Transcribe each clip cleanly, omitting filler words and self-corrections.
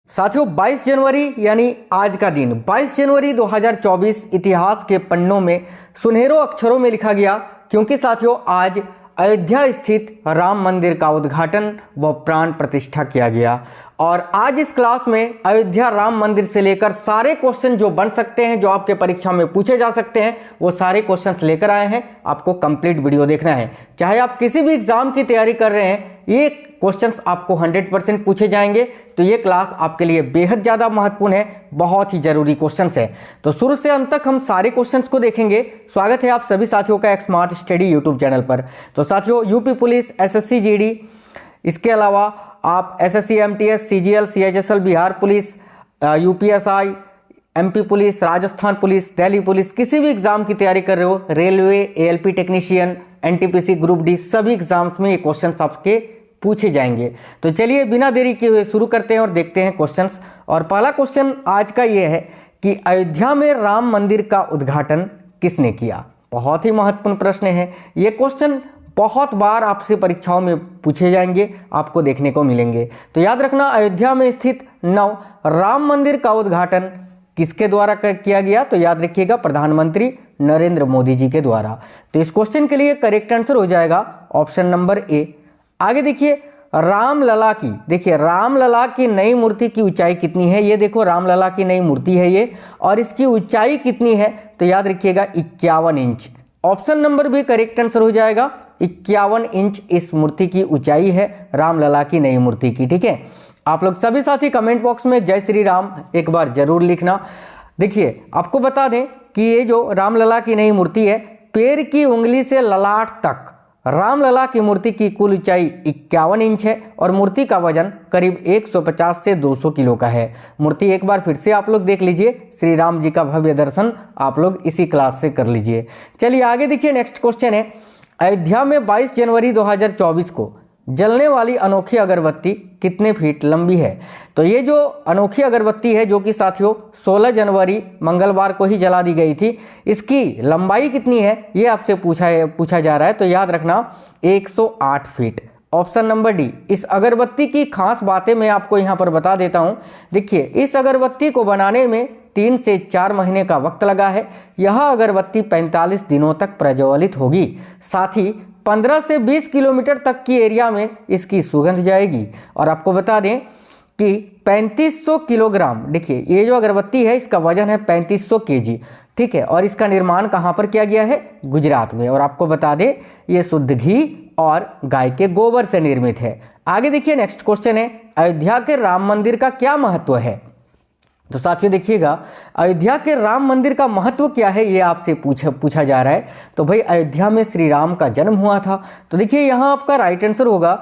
साथियों 22 जनवरी यानी आज का दिन 22 जनवरी 2024 इतिहास के पन्नों में सुनहरों अक्षरों में लिखा गया, क्योंकि साथियों आज अयोध्या स्थित राम मंदिर का उद्घाटन व प्राण प्रतिष्ठा किया गया। और आज इस क्लास में अयोध्या राम मंदिर से लेकर सारे क्वेश्चन जो बन सकते हैं, जो आपके परीक्षा में पूछे जा सकते हैं, वो सारे क्वेश्चंस लेकर आए हैं। आपको कंप्लीट वीडियो देखना है। चाहे आप किसी भी एग्जाम की तैयारी कर रहे हैं, ये क्वेश्चंस आपको 100% पूछे जाएंगे। तो ये क्लास आपके लिए बेहद ज़्यादा महत्वपूर्ण है, बहुत ही जरूरी क्वेश्चंस है। तो शुरू से अंत तक हम सारे क्वेश्चंस को देखेंगे। स्वागत है आप सभी साथियों का एक स्मार्ट स्टडी यूट्यूब चैनल पर। तो साथियों यूपी पुलिस, एसएससी जीडी, इसके अलावा आप SSC MTS, CGL, CHSL, Bihar police, UPSI, MP police, Rajasthan police, Delhi police, किसी भी एग्जाम की तैयारी कर रहे हो, railway, ALP technician, NTPC, group D, सभी एग्जाम्स में ये क्वेश्चंस आपके पूछे जाएंगे। तो चलिए बिना देरी किए हुए शुरू करते हैं और देखते हैं क्वेश्चंस। और पहला क्वेश्चन आज का ये है कि अयोध्या में राम मंदिर का उद्घाटन किसने किया। बहुत ही महत्वपूर्ण प्रश्न है। ये क्वेश्चन बहुत बार आपसे परीक्षाओं में पूछे जाएंगे, आपको देखने को मिलेंगे। तो याद रखना, अयोध्या में स्थित नव राम मंदिर का उद्घाटन किसके द्वारा किया गया। तो याद रखिएगा, प्रधानमंत्री नरेंद्र मोदी जी के द्वारा। तो इस क्वेश्चन के लिए करेक्ट आंसर हो जाएगा ऑप्शन नंबर ए। आगे देखिए, रामलला की, देखिए रामलला की नई मूर्ति की ऊंचाई कितनी है। ये देखो रामलला की नई मूर्ति है ये, और इसकी ऊंचाई कितनी है। तो याद रखिएगा 51 inch. Option number B correct answer हो जाएगा। 51 इंच इस मूर्ति की ऊंचाई है, रामलला की नई मूर्ति की। ठीक है, आप लोग सभी साथी कमेंट बॉक्स में जय श्री राम एक बार जरूर लिखना। देखिए आपको बता दें कि ये जो रामलला की नई मूर्ति है, पैर की उंगली से ललाट तक रामलला की मूर्ति की कुल ऊंचाई 51 इंच है, और मूर्ति का वजन करीब 150 से 200 किलो का है। मूर्ति एक बार फिर से आप लोग देख लीजिए, श्री राम जी का भव्य दर्शन आप लोग इसी क्लास से कर लीजिए। चलिए आगे देखिए, नेक्स्ट क्वेश्चन है, अयोध्या में 22 जनवरी 2024 को जलने वाली अनोखी अगरबत्ती कितने फीट लंबी है। तो ये जो अनोखी अगरबत्ती है, जो कि साथियों 16 जनवरी मंगलवार को ही जला दी गई थी, इसकी लंबाई कितनी है ये आपसे पूछा जा रहा है। तो याद रखना 108 फीट। Option number D. इस अगरबत्ती की खास बातें मैं आपको यहाँ पर बता देता हूँ। देखिए, इस अगरबत्ती को बनाने में 3 से 4 महीने का वक्त लगा है। यह अगरबत्ती 45 दिनों तक प्रज्वलित होगी। साथ ही 15 से 20 किलोमीटर तक की एरिया में इसकी सुगंध जाएगी। और आपको बता दें कि 3500 किलोग्राम, देखिए ये जो अगरबत्ती है इसका वजन है 3500 केजी। ठीक है, और इसका निर्माण कहाँ पर किया गया है, गुजरात में। और आपको बता दें ये शुद्ध घी और गाय के गोबर से निर्मित है। आगे देखिए, नेक्स्ट क्वेश्चन है, अयोध्या के राम मंदिर का क्या महत्व है। तो साथियों देखिएगा, अयोध्या के राम मंदिर का महत्व क्या है ये आपसे पूछा जा रहा है। तो भाई अयोध्या में श्री राम का जन्म हुआ था। तो देखिए यहाँ आपका राइट आंसर होगा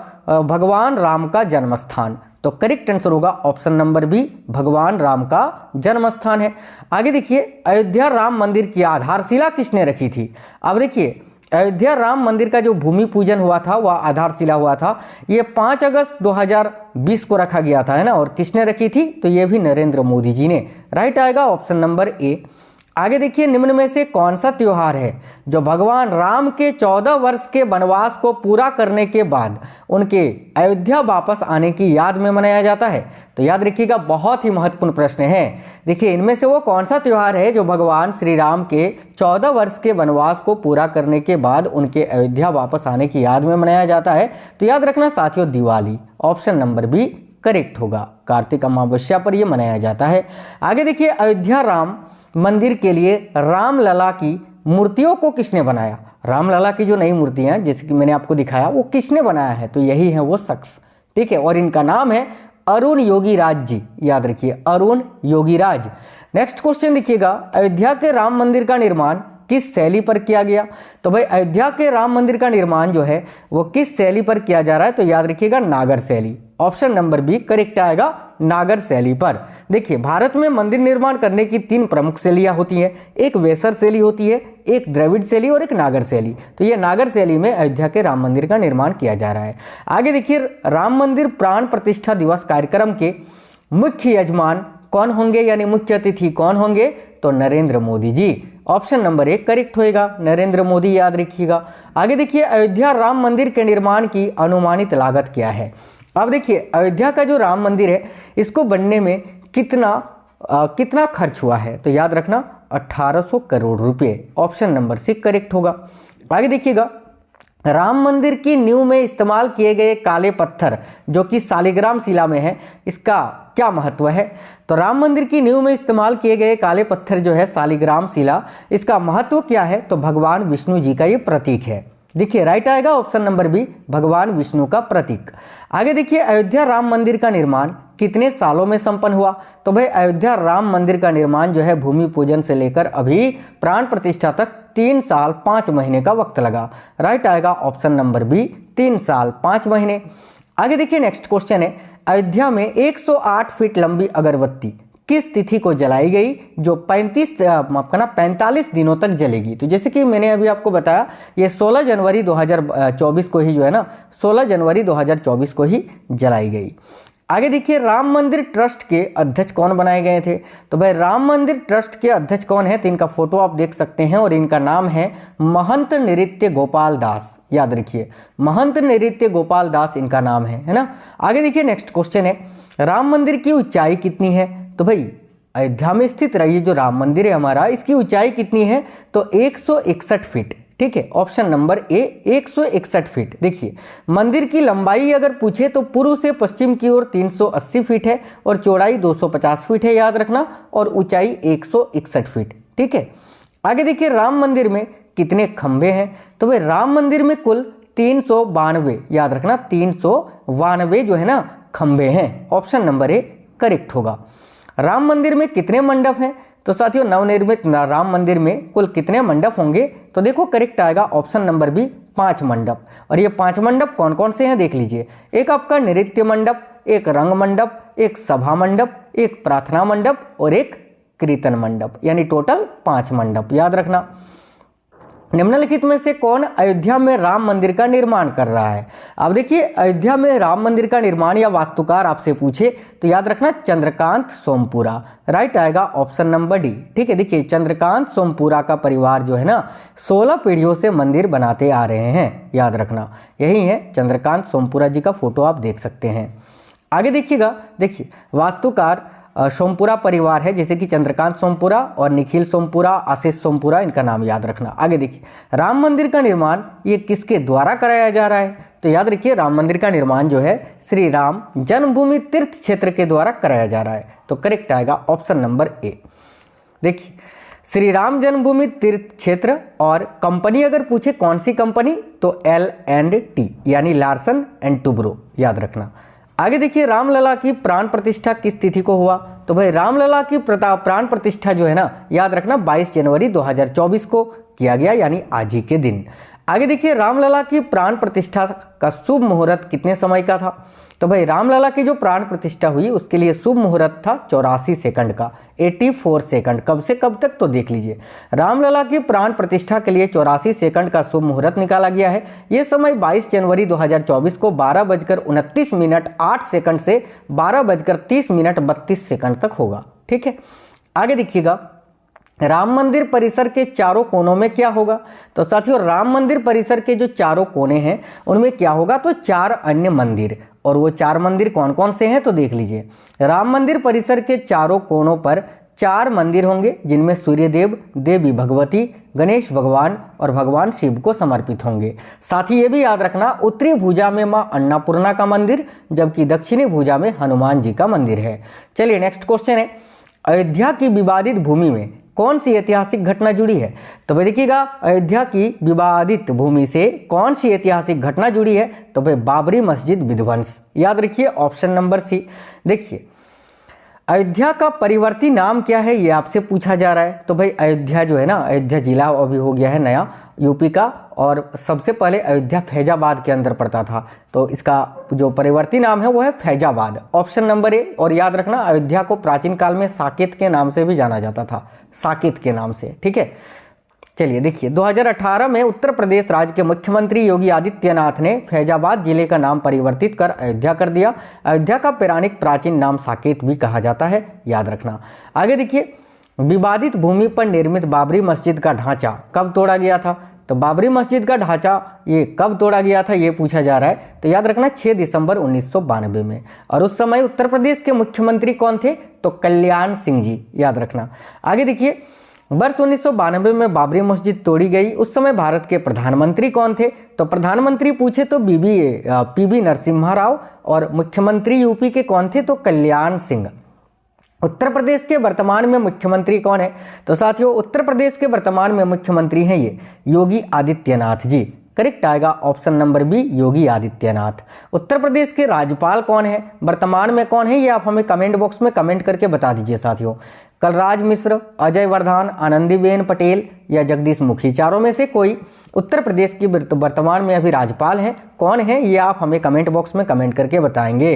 भगवान राम का जन्म स्थान। तो करेक्ट आंसर होगा ऑप्शन नंबर बी, भगवान राम का जन्म स्थान है। आगे देखिए, अयोध्या राम मंदिर की आधारशिला किसने रखी थी। अब देखिए, अयोध्या राम मंदिर का जो भूमि पूजन हुआ था, वह आधारशिला हुआ था, ये 5 अगस्त 2020 को रखा गया था, है ना। और किसने रखी थी, तो ये भी नरेंद्र मोदी जी ने। राइट आएगा ऑप्शन नंबर ए। आगे देखिए, निम्न में से कौन सा त्योहार है जो भगवान राम के 14 वर्ष के वनवास को पूरा करने के बाद उनके अयोध्या वापस आने की याद में मनाया जाता है। तो याद रखिएगा, बहुत ही महत्वपूर्ण प्रश्न है। देखिए, इनमें से वो कौन सा त्योहार है जो भगवान श्री राम के 14 वर्ष के वनवास को पूरा करने के बाद उनके अयोध्या वापस आने की याद में मनाया जाता है। तो याद रखना साथियों, Diwali. Option number B correct होगा। कार्तिक अमावस्या पर यह मनाया जाता है। आगे देखिए, अयोध्या राम मंदिर के लिए रामलला की मूर्तियों को किसने बनाया। रामलला की जो नई मूर्तियां हैं, जैसे कि मैंने आपको दिखाया, वो किसने बनाया है। तो यही है वो शख्स। ठीक है, और इनका नाम है अरुण योगीराज जी। याद रखिए, अरुण योगीराज। नेक्स्ट क्वेश्चन देखिएगा, अयोध्या के राम मंदिर का निर्माण किस शैली पर किया गया। तो भाई अयोध्या के राम मंदिर का निर्माण जो है वो किस शैली पर किया जा रहा है। तो याद रखिएगा, नागर शैली। ऑप्शन नंबर बी करेक्ट आएगा, नागर शैली पर। देखिए, भारत में मंदिर निर्माण करने की 3 प्रमुख शैलियां होती हैं। एक वेसर शैली होती है, एक द्रविड़ शैली और एक नागर शैली। तो ये नागर शैली में अयोध्या के राम मंदिर का निर्माण किया जा रहा है। आगे देखिए, राम मंदिर प्राण प्रतिष्ठा दिवस कार्यक्रम के मुख्य यजमान कौन होंगे, यानी मुख्य अतिथि कौन होंगे। तो Narendra Modi ji. Option number 1 correct होएगा, नरेंद्र मोदी। याद रखिएगा। आगे देखिए, अयोध्या राम मंदिर के निर्माण की अनुमानित लागत क्या है। अब देखिए अयोध्या का जो राम मंदिर है इसको बनने में कितना खर्च हुआ है, तो याद रखना 1800 करोड़ रुपए। ऑप्शन नंबर सी करेक्ट होगा। आगे देखिएगा, राम मंदिर की नींव में इस्तेमाल किए गए काले पत्थर जो कि शालिग्राम शिला में है, इसका क्या महत्व है? तो राम मंदिर की नींव में इस्तेमाल किए गए काले पत्थर जो है शालिग्राम शिला, इसका महत्व क्या है? तो भगवान विष्णु जी का ये प्रतीक है। देखिए राइट आएगा ऑप्शन नंबर बी, भगवान विष्णु का प्रतीक। आगे देखिए, अयोध्या राम मंदिर का निर्माण कितने सालों में संपन्न हुआ? तो भाई अयोध्या राम मंदिर का निर्माण जो है भूमि पूजन से लेकर अभी प्राण प्रतिष्ठा तक 3 साल 5 महीने का वक्त लगा। राइट आएगा ऑप्शन नंबर बी, 3 साल 5 महीने। आगे देखिए नेक्स्ट क्वेश्चन है, अयोध्या में 108 फीट लंबी अगरबत्ती किस तिथि को जलाई गई जो 45 दिनों तक जलेगी? तो जैसे कि मैंने अभी आपको बताया, ये 16 जनवरी 2024 को ही जो है ना, 16 जनवरी 2024 को ही जलाई गई। आगे देखिए, राम मंदिर ट्रस्ट के अध्यक्ष कौन बनाए गए थे? तो भाई राम मंदिर ट्रस्ट के अध्यक्ष कौन है? तो इनका फोटो आप देख सकते हैं और इनका नाम है महंत नृत्य गोपाल दास। याद रखिए, महंत नृत्य गोपाल दास इनका नाम है ना। आगे देखिए नेक्स्ट क्वेश्चन है, राम मंदिर की ऊंचाई कितनी है? तो भाई अयोध्या में स्थित रही जो राम मंदिर है हमारा, इसकी ऊंचाई कितनी है? तो 161 फीट। ठीक है, ऑप्शन नंबर ए 161 फीट। देखिए मंदिर की लंबाई अगर पूछे तो पूर्व से पश्चिम की ओर 380 फीट है और चौड़ाई 250 फीट है, याद रखना, और ऊंचाई 161 फीट। ठीक है, आगे देखिए, राम मंदिर में कितने खंभे हैं? तो भाई राम मंदिर में कुल 392, याद रखना 392 जो है ना खंभे हैं। ऑप्शन नंबर ए करेक्ट होगा। राम मंदिर में कितने मंडप हैं? तो साथियों नवनिर्मित राम मंदिर में कुल कितने मंडप होंगे? तो देखो करेक्ट आएगा ऑप्शन नंबर बी, 5 मंडप। और ये 5 मंडप कौन कौन से हैं देख लीजिए, एक आपका नृत्य मंडप, एक रंग मंडप, एक सभा मंडप, एक प्रार्थना मंडप और एक कीर्तन मंडप, यानी टोटल 5 मंडप। याद रखना, निम्नलिखित में से कौन अयोध्या में राम मंदिर का निर्माण कर रहा है? अब देखिए अयोध्या में राम मंदिर का निर्माण या वास्तुकार आपसे पूछे तो याद रखना चंद्रकांत सोमपुरा। राइट आएगा ऑप्शन नंबर डी। ठीक है, देखिए चंद्रकांत सोमपुरा का परिवार जो है ना 16 पीढ़ियों से मंदिर बनाते आ रहे हैं। याद रखना, यही है चंद्रकांत सोमपुरा जी का फोटो आप देख सकते हैं। आगे देखिएगा, देखिए वास्तुकार सोमपुरा परिवार है, जैसे कि चंद्रकांत सोमपुरा और निखिल सोमपुरा, आशीष सोमपुरा, इनका नाम याद रखना। आगे देखिए, राम मंदिर का निर्माण ये किसके द्वारा कराया जा रहा है? तो याद रखिए राम मंदिर का निर्माण जो है श्री राम जन्मभूमि तीर्थ क्षेत्र के द्वारा कराया जा रहा है। तो करेक्ट आएगा ऑप्शन नंबर ए। देखिए श्री राम जन्मभूमि तीर्थ क्षेत्र, और कंपनी अगर पूछे कौन सी कंपनी, तो L&T यानी लार्सन एंड टुब्रो। याद रखना। आगे देखिए, रामलला की प्राण प्रतिष्ठा किस तिथि को हुआ? तो भाई रामलला की प्राण प्रतिष्ठा जो है ना, याद रखना 22 जनवरी 2024 को किया गया, यानी आज ही के दिन। आगे देखिए, रामलला की प्राण प्रतिष्ठा का शुभ मुहूर्त कितने समय का था? तो भाई रामलला की जो प्राण प्रतिष्ठा हुई उसके लिए शुभ मुहूर्त था 84 सेकंड का, 84 सेकंड। कब से कब तक? तो देख लीजिए, रामलला की प्राण प्रतिष्ठा के लिए 84 सेकंड का शुभ मुहूर्त निकाला गया है। यह समय 22 जनवरी 2024 को 12:29:08 से 12:30:32 तक होगा। ठीक है, आगे देखिएगा, राम मंदिर परिसर के चारों कोनों में क्या होगा? तो साथियों राम मंदिर परिसर के जो चारों कोने हैं उनमें क्या होगा? तो 4 अन्य मंदिर। और वो 4 मंदिर कौन कौन से हैं? तो देख लीजिए, राम मंदिर परिसर के चारों कोनों पर 4 मंदिर होंगे, जिनमें सूर्यदेव, देवी भगवती, गणेश भगवान और भगवान शिव को समर्पित होंगे। साथ ही ये भी याद रखना, उत्तरी भुजा में मां अन्नपूर्णा का मंदिर, जबकि दक्षिणी भुजा में हनुमान जी का मंदिर है। चलिए नेक्स्ट क्वेश्चन है, अयोध्या की विवादित भूमि में कौन सी ऐतिहासिक घटना जुड़ी है? तो भाई देखिएगा, अयोध्या की विवादित भूमि से कौन सी ऐतिहासिक घटना जुड़ी है? तो भाई बाबरी मस्जिद विध्वंस। याद रखिए ऑप्शन नंबर सी। देखिए अयोध्या का परिवर्ती नाम क्या है, ये आपसे पूछा जा रहा है। तो भाई अयोध्या जो है ना, अयोध्या जिला अभी हो गया है नया यूपी का, और सबसे पहले अयोध्या फैजाबाद के अंदर पड़ता था, तो इसका जो परिवर्ती नाम है वो है फैजाबाद। Option number A. और याद रखना, अयोध्या को प्राचीन काल में साकेत के नाम से भी जाना जाता था, साकेत के नाम से। ठीक है, चलिए देखिए, 2018 में उत्तर प्रदेश राज्य के मुख्यमंत्री योगी आदित्यनाथ ने फैजाबाद जिले का नाम परिवर्तित कर अयोध्या कर दिया। अयोध्या का पौराणिक प्राचीन नाम साकेत भी कहा जाता है। याद रखना। आगे देखिए, विवादित भूमि पर निर्मित बाबरी मस्जिद का ढांचा कब तोड़ा गया था? तो तो बाबरी मस्जिद का ढांचा ये कब तोड़ा गया था ये पूछा जा रहा है। तो याद रखना 6 दिसंबर 1992 में। और उस समय उत्तर प्रदेश के मुख्यमंत्री कौन थे? तो कल्याण सिंह जी, याद रखना। आगे देखिए, वर्ष 1992 में बाबरी मस्जिद तोड़ी गई, उस समय भारत के प्रधानमंत्री कौन थे? तो प्रधानमंत्री पूछे तो पीवी नरसिम्हा राव, और मुख्यमंत्री यूपी के कौन थे? तो कल्याण सिंह। उत्तर प्रदेश के वर्तमान में मुख्यमंत्री कौन है? तो साथियों, उत्तर प्रदेश के वर्तमान में मुख्यमंत्री हैं ये योगी आदित्यनाथ जी। करेक्ट आएगा option number B, Yogi Adityanath. Uttar Pradesh के राज्यपाल कौन है, वर्तमान में कौन है, ये आप हमें कमेंट बॉक्स में कमेंट करके बता दीजिए साथियों। कलराज मिश्र, अजय वर्धान, आनंदीबेन पटेल या जगदीश मुखी, चारों में से कोई उत्तर प्रदेश की वर्तमान में अभी राज्यपाल हैं, कौन है ये आप हमें कमेंट बॉक्स में कमेंट करके बताएंगे।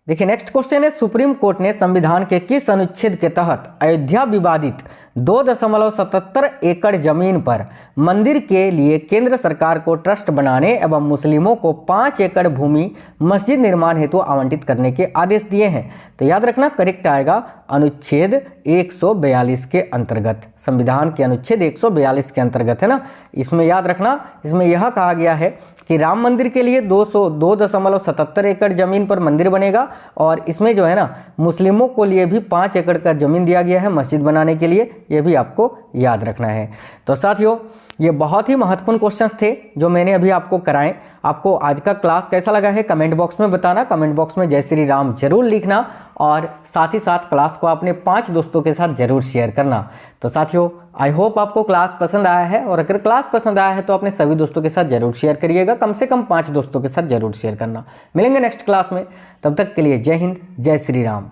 देखिए नेक्स्ट क्वेश्चन है, सुप्रीम कोर्ट ने संविधान के किस अनुच्छेद के तहत अयोध्या विवादित 2.77 एकड़ जमीन पर मंदिर के लिए केंद्र सरकार को ट्रस्ट बनाने एवं मुस्लिमों को 5 एकड़ भूमि मस्जिद निर्माण हेतु आवंटित करने के आदेश दिए हैं? तो याद रखना करेक्ट आएगा अनुच्छेद 142 के अंतर्गत, संविधान के अनुच्छेद 142 के अंतर्गत है ना। इसमें याद रखना, इसमें यह कहा गया है कि राम मंदिर के लिए 2.77 एकड़ जमीन पर मंदिर बनेगा, और इसमें जो है ना मुस्लिमों को लिए भी 5 एकड़ का जमीन दिया गया है मस्जिद बनाने के लिए, ये भी आपको याद रखना है। तो साथियों, ये बहुत ही महत्वपूर्ण क्वेश्चंस थे जो मैंने अभी आपको कराए। आपको आज का क्लास कैसा लगा है कमेंट बॉक्स में बताना, कमेंट बॉक्स में जय श्री राम जरूर लिखना, और साथ ही साथ क्लास को अपने 5 दोस्तों के साथ जरूर शेयर करना। तो साथियों, आई होप आपको क्लास पसंद आया है, और अगर क्लास पसंद आया है तो अपने सभी दोस्तों के साथ जरूर शेयर करिएगा, कम से कम 5 दोस्तों के साथ जरूर शेयर करना। मिलेंगे नेक्स्ट क्लास में, तब तक के लिए जय हिंद, जय श्री राम।